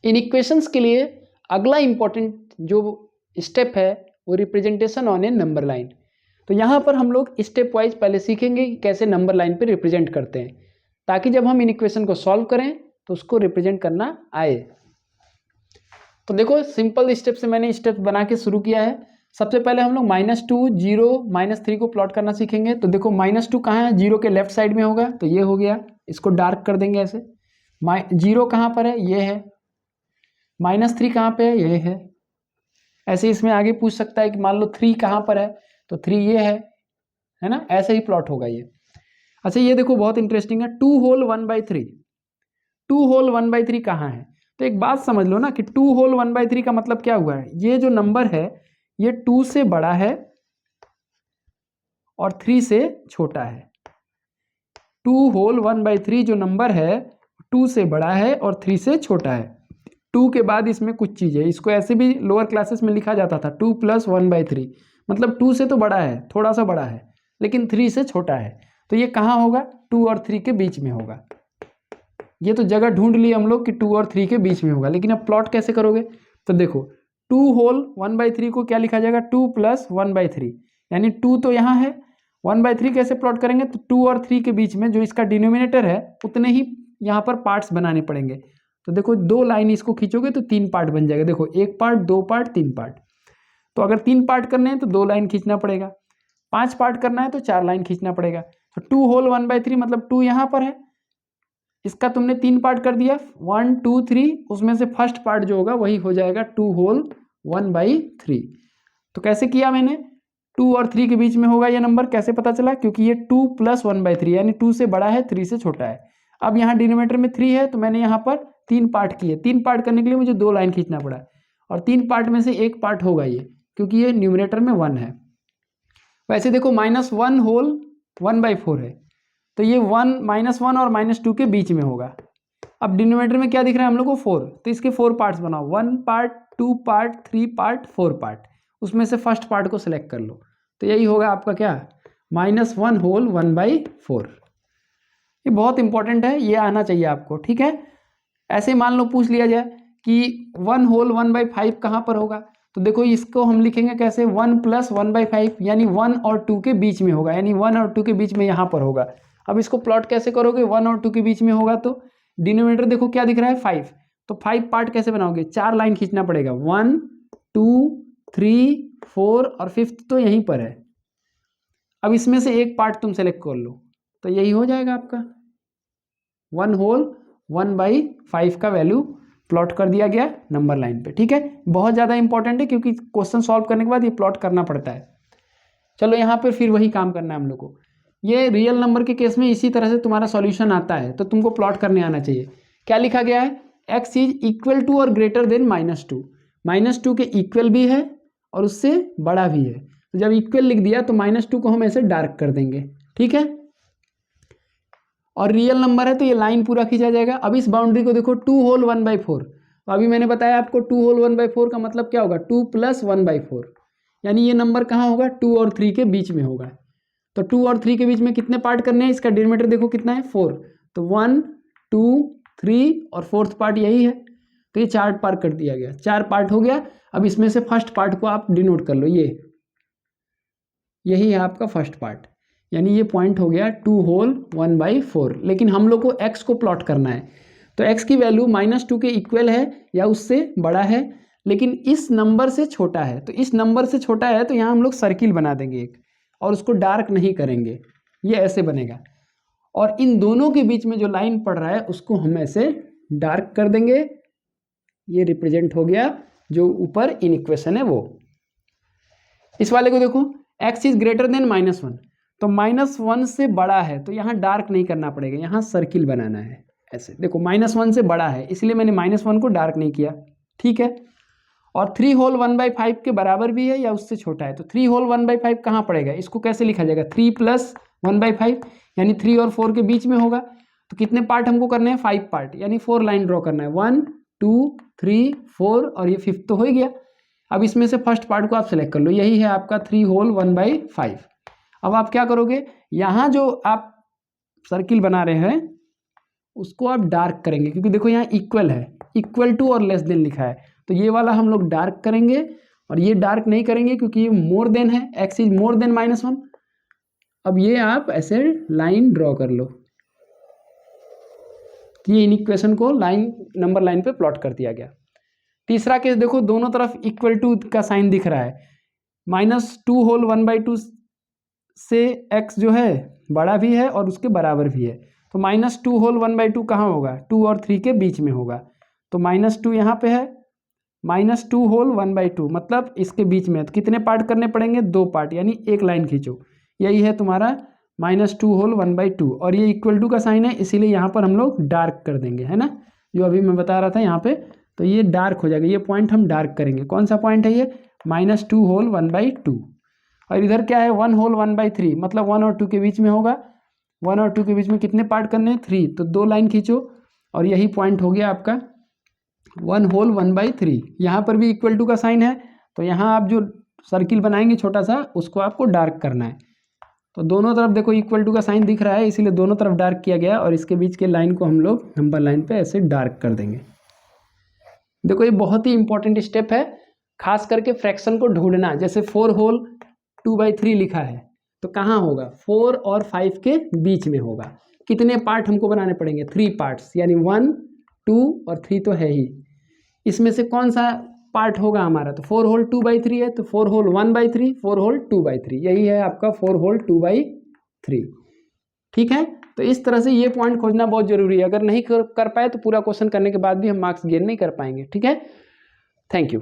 इन equations के लिए अगला इंपॉर्टेंट जो स्टेप है वो representation on A number line. तो यहाँ पर हम लोग स्टेप वाइज पहले सीखेंगे कि कैसे नंबर लाइन पे रिप्रेजेंट करते हैं, ताकि जब हम इन इक्वेशन को सॉल्व करें तो उसको रिप्रेजेंट करना आए। तो देखो सिंपल स्टेप से मैंने स्टेप बना के शुरू किया है। सबसे पहले हम लोग -2, 0, -3 को प्लॉट करना सीखेंगे। तो देखो -2 कहाँ है, 0 के लेफ्ट साइड में होगा, तो ये हो गया, इसको डार्क कर देंगे ऐसे। 0 कहाँ पर है, ये है। -3 कहाँ पे है, ये है। ऐसे इसमें आगे पूछ सकता है कि मान लो 3 कहाँ पर है, तो 3 ये है ना, ऐसे ही प्लॉट होगा ये। अच्छा ये देखो बहुत इंटरेस्टिंग है, 2 होल 1/3। 2 होल 1/3 कहाँ है, तो एक बात समझ लो ना कि 2 होल 1/3 का मतलब क्या हुआ है, ये जो नंबर है ये 2 से बड़ा है और 3 से छोटा है। 2 होल 1/3 जो नंबर है 2 से बड़ा है और 3 से छोटा है। 2 के बाद इसमें कुछ चीज़ है, इसको ऐसे भी लोअर क्लासेस में लिखा जाता था 2 + 1/3, मतलब 2 से तो बड़ा है, थोड़ा सा बड़ा है, लेकिन 3 से छोटा है। तो ये कहाँ होगा, 2 और 3 के बीच में होगा। ये तो जगह ढूंढ ली हम लोग कि 2 और 3 के बीच में होगा, लेकिन अब प्लॉट कैसे करोगे, तो देखो 2 होल 1/3 को क्या लिखा जाएगा, 2 + 1/3, यानी 2 तो यहाँ है, 1/3 कैसे प्लॉट करेंगे, तो 2 और 3 के बीच में जो इसका डिनोमिनेटर है उतने ही यहाँ पर पार्ट्स बनाने पड़ेंगे। तो देखो 2 लाइन इसको खींचोगे तो 3 पार्ट बन जाएगा, देखो 1 पार्ट, 2 पार्ट, 3 पार्ट। तो अगर 3 पार्ट करने हैं तो 2 लाइन खींचना पड़ेगा, 5 पार्ट करना है तो 4 लाइन खींचना पड़ेगा। तो 2 होल 1/3 मतलब 2 यहाँ पर है, इसका तुमने 3 पार्ट कर दिया, 1 2 3, उसमें से फर्स्ट पार्ट जो होगा वही हो जाएगा 2 होल 1/3। तो कैसे किया मैंने, 2 और 3 के बीच में होगा ये नंबर, कैसे पता चला, क्योंकि ये 2 + 1/3 यानी 2 से बड़ा है, 3 से छोटा है। अब यहाँ डिनोमिनेटर में 3 है तो मैंने यहाँ पर 3 पार्ट किए, 3 पार्ट करने के लिए मुझे 2 लाइन खींचना पड़ा, और 3 पार्ट में से 1 पार्ट होगा ये, क्योंकि ये न्यूमरेटर में 1 है। वैसे देखो -1 होल 1/4 है, तो ये 1 -1 और -2 के बीच में होगा। अब डिनोमिनेटर में क्या दिख रहा है हम लोग को, 4, तो इसके 4 पार्ट्स बनाओ, 1 पार्ट, 2 पार्ट, 3 पार्ट, 4 पार्ट, उसमें से फर्स्ट पार्ट को सिलेक्ट कर लो, तो यही होगा आपका क्या, -1 होल 1/4। ये बहुत इंपॉर्टेंट है, ये आना चाहिए आपको, ठीक है। ऐसे मान लो पूछ लिया जाए कि 1 होल 1/5 कहाँ पर होगा, तो देखो इसको हम लिखेंगे कैसे, 1 + 1/5 यानी 1 और 2 के बीच में होगा, यानी 1 और 2 के बीच में यहाँ पर होगा। अब इसको प्लॉट कैसे करोगे, 1 और 2 के बीच में होगा तो डिनोमिनेटर देखो क्या दिख रहा है, 5, तो 5 पार्ट कैसे बनाओगे, 4 लाइन खींचना पड़ेगा, 1 2 3 4 और 5th तो यहीं पर है। अब इसमें से एक पार्ट तुम सेलेक्ट कर लो, तो यही हो जाएगा आपका 1 होल 1/5 का वैल्यू प्लॉट कर दिया गया नंबर लाइन पे, ठीक है। बहुत ज़्यादा इंपॉर्टेंट है क्योंकि क्वेश्चन सॉल्व करने के बाद ये प्लॉट करना पड़ता है। चलो यहाँ पर फिर वही काम करना है हम लोग को। ये रियल नंबर के केस में इसी तरह से तुम्हारा सॉल्यूशन आता है, तो तुमको प्लॉट करने आना चाहिए। क्या लिखा गया है, x इज इक्वल टू और ग्रेटर देन -2, -2 के इक्वल भी है और उससे बड़ा भी है। तो जब इक्वल लिख दिया तो -2 को हम ऐसे डार्क कर देंगे, ठीक है। और रियल नंबर है तो ये लाइन पूरा खींचा जाएगा। अब इस बाउंड्री को देखो, 2 होल 1/4, तो अभी मैंने बताया आपको 2 होल 1/4 का मतलब क्या होगा, 2 + 1/4, यानी ये नंबर कहाँ होगा, 2 और 3 के बीच में होगा। तो 2 और 3 के बीच में कितने पार्ट करने हैं, इसका डिनोमिनेटर देखो कितना है, 4, तो 1 2 3 और 4th पार्ट यही है, तो ये 4 पार्ट कर दिया गया, 4 पार्ट हो गया। अब इसमें से फर्स्ट पार्ट को आप डिनोट कर लो, यही है आपका फर्स्ट पार्ट, यानी ये पॉइंट हो गया 2 होल 1/4। लेकिन हम लोग को x को प्लॉट करना है, तो x की वैल्यू -2 के इक्वल है या उससे बड़ा है, लेकिन इस नंबर से छोटा है। तो इस नंबर से छोटा है तो यहाँ हम लोग सर्किल बना देंगे एक, और उसको डार्क नहीं करेंगे, ये ऐसे बनेगा। और इन दोनों के बीच में जो लाइन पड़ रहा है उसको हम ऐसे डार्क कर देंगे, ये रिप्रेजेंट हो गया जो ऊपर इन इक्वेशन है वो। इस वाले को देखो, x इज ग्रेटर देन -1, तो -1 से बड़ा है तो यहाँ डार्क नहीं करना पड़ेगा, यहाँ सर्किल बनाना है ऐसे। देखो -1 से बड़ा है इसलिए मैंने -1 को डार्क नहीं किया, ठीक है। और 3 होल 1/5 के बराबर भी है या उससे छोटा है, तो 3 होल 1/5 कहाँ पड़ेगा, इसको कैसे लिखा जाएगा, 3 + 1/5, यानी 3 और 4 के बीच में होगा। तो कितने पार्ट हमको करने हैं, 5 पार्ट, यानी 4 लाइन ड्रॉ करना है, 1 2 3 4 और ये 5th तो हो ही गया। अब इसमें से फर्स्ट पार्ट को आप सेलेक्ट कर लो, यही है आपका 3 होल 1/5। अब आप क्या करोगे, यहाँ जो आप सर्किल बना रहे हैं उसको आप डार्क करेंगे, क्योंकि देखो यहाँ इक्वल है, इक्वल टू और लेस देन लिखा है, तो ये वाला हम लोग डार्क करेंगे और ये डार्क नहीं करेंगे क्योंकि ये मोर देन है, x इज मोर देन -1। अब ये आप ऐसे लाइन ड्रॉ कर लो, ये इन इक्वेशन को लाइन नंबर लाइन पे प्लॉट कर दिया गया। तीसरा केस देखो, दोनों तरफ इक्वल टू का साइन दिख रहा है, -2 होल 1/2 से x जो है बड़ा भी है और उसके बराबर भी है, तो -2 होल 1/2 कहाँ होगा, 2 और 3 के बीच में होगा, तो -2 यहाँ पे है, -2 होल 1/2 मतलब इसके बीच में है, तो कितने पार्ट करने पड़ेंगे, 2 पार्ट, यानी एक लाइन खींचो, यही है तुम्हारा -2 होल 1/2। और ये इक्वल टू का साइन है, इसीलिए यहाँ पर हम लोग डार्क कर देंगे, है ना, जो अभी मैं बता रहा था यहाँ पे, तो ये डार्क हो जाएगा, ये पॉइंट हम डार्क करेंगे। कौन सा पॉइंट है ये, -2 होल 1/2। और इधर क्या है, 1 होल 1/3 मतलब 1 और 2 के बीच में होगा, 1 और 2 के बीच में कितने पार्ट करने हैं, 3, तो 2 लाइन खींचो और यही पॉइंट हो गया आपका 1 होल 1/3। यहाँ पर भी इक्वल टू का साइन है, तो यहाँ आप जो सर्किल बनाएंगे छोटा सा, उसको आपको डार्क करना है, तो दोनों तरफ देखो इक्वल टू का साइन दिख रहा है, इसीलिए दोनों तरफ डार्क किया गया और इसके बीच के लाइन को हम लोग नंबर लाइन पे ऐसे डार्क कर देंगे। देखो ये बहुत ही इंपॉर्टेंट स्टेप है, खास करके फ्रैक्शन को ढूंढना। जैसे 4 होल 2/3 लिखा है, तो कहाँ होगा, 4 और 5 के बीच में होगा। कितने पार्ट हमको बनाने पड़ेंगे, 3 पार्ट्स, यानी 1 2 और 3 तो है ही, इसमें से कौन सा पार्ट होगा हमारा, तो 4 होल 2/3 है, तो 4 होल 1/3, 4 होल 2/3, यही है आपका 4 होल 2/3। ठीक है, तो इस तरह से ये पॉइंट खोजना बहुत जरूरी है, अगर नहीं कर पाए तो पूरा क्वेश्चन करने के बाद भी हम मार्क्स गेन नहीं कर पाएंगे। ठीक है, थैंक यू।